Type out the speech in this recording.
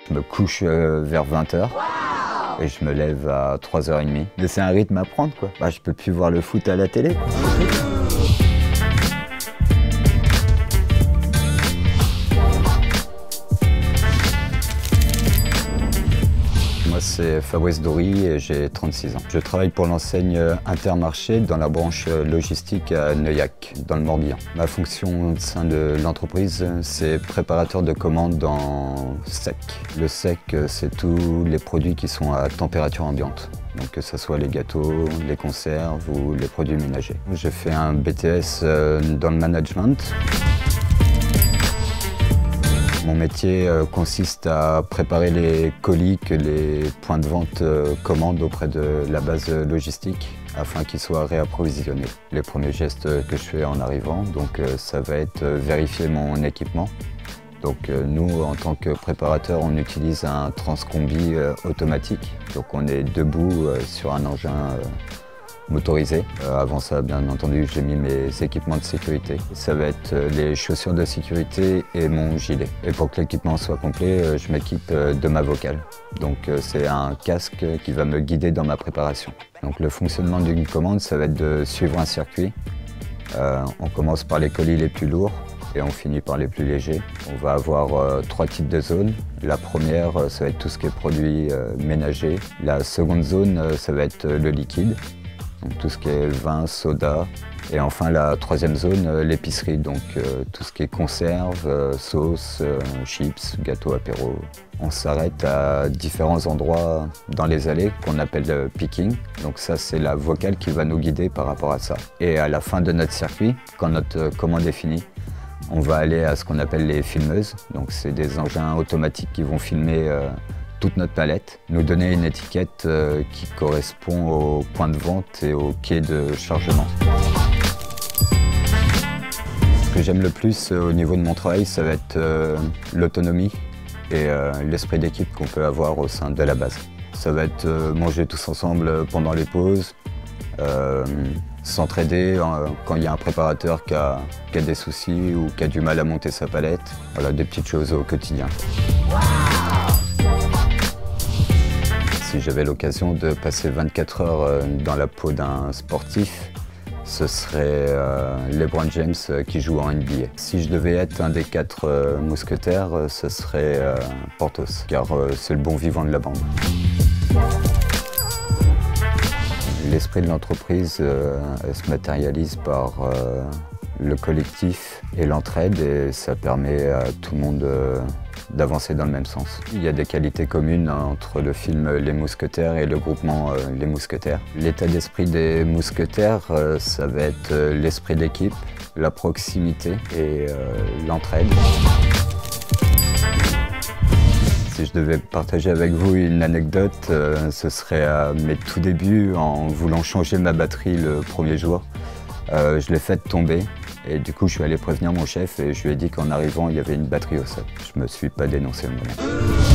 Je me couche vers 20h et je me lève à 3h30. Mais c'est un rythme à prendre, quoi. Bah, je peux plus voir le foot à la télé. Moi, c'est Fabrice Dory et j'ai 36 ans. Je travaille pour l'enseigne Intermarché dans la branche logistique à Neuillac, dans le Morbihan. Ma fonction au sein de l'entreprise, c'est préparateur de commandes en sec. Le sec, c'est tous les produits qui sont à température ambiante. Donc que ce soit les gâteaux, les conserves ou les produits ménagers. J'ai fait un BTS dans le management. Mon métier consiste à préparer les colis que les points de vente commandent auprès de la base logistique afin qu'ils soient réapprovisionnés. Les premiers gestes que je fais en arrivant, donc ça va être vérifier mon équipement. Donc nous, en tant que préparateur, on utilise un transcombi automatique. Donc on est debout sur un engin motorisé. Avant ça, bien entendu, j'ai mis mes équipements de sécurité. Ça va être les chaussures de sécurité et mon gilet. Et pour que l'équipement soit complet, je m'équipe de ma vocale. Donc c'est un casque qui va me guider dans ma préparation. Donc le fonctionnement d'une commande, ça va être de suivre un circuit. On commence par les colis les plus lourds et on finit par les plus légers. On va avoir 3 types de zones. La première, ça va être tout ce qui est produits ménagers. La seconde zone, ça va être le liquide. Donc tout ce qui est vin, soda. Et enfin la troisième zone, l'épicerie, donc tout ce qui est conserve, sauce, chips, gâteaux, apéros. On s'arrête à différents endroits dans les allées qu'on appelle picking. Donc ça, c'est la vocale qui va nous guider par rapport à ça. Et à la fin de notre circuit, quand notre commande est finie, on va aller à ce qu'on appelle les filmeuses. Donc c'est des engins automatiques qui vont filmer toute notre palette, nous donner une étiquette qui correspond au point de vente et au quai de chargement. Ce que j'aime le plus au niveau de mon travail, ça va être l'autonomie et l'esprit d'équipe qu'on peut avoir au sein de la base. Ça va être manger tous ensemble pendant les pauses, s'entraider quand il y a un préparateur qui a des soucis ou qui a du mal à monter sa palette. Voilà, des petites choses au quotidien. Si j'avais l'occasion de passer 24 heures dans la peau d'un sportif, ce serait LeBron James qui joue en NBA. Si je devais être un des 4 mousquetaires, ce serait Porthos, car c'est le bon vivant de la bande. L'esprit de l'entreprise se matérialise par le collectif et l'entraide et ça permet à tout le monde d'avancer dans le même sens. Il y a des qualités communes entre le film Les Mousquetaires et le groupement Les Mousquetaires. L'état d'esprit des mousquetaires, ça va être l'esprit d'équipe, la proximité et l'entraide. Si je devais partager avec vous une anecdote, ce serait à mes tout débuts, en voulant changer ma batterie le premier jour. Je l'ai faite tomber et du coup je suis allé prévenir mon chef et je lui ai dit qu'en arrivant il y avait une batterie au sol. Je me suis pas dénoncé moi-même.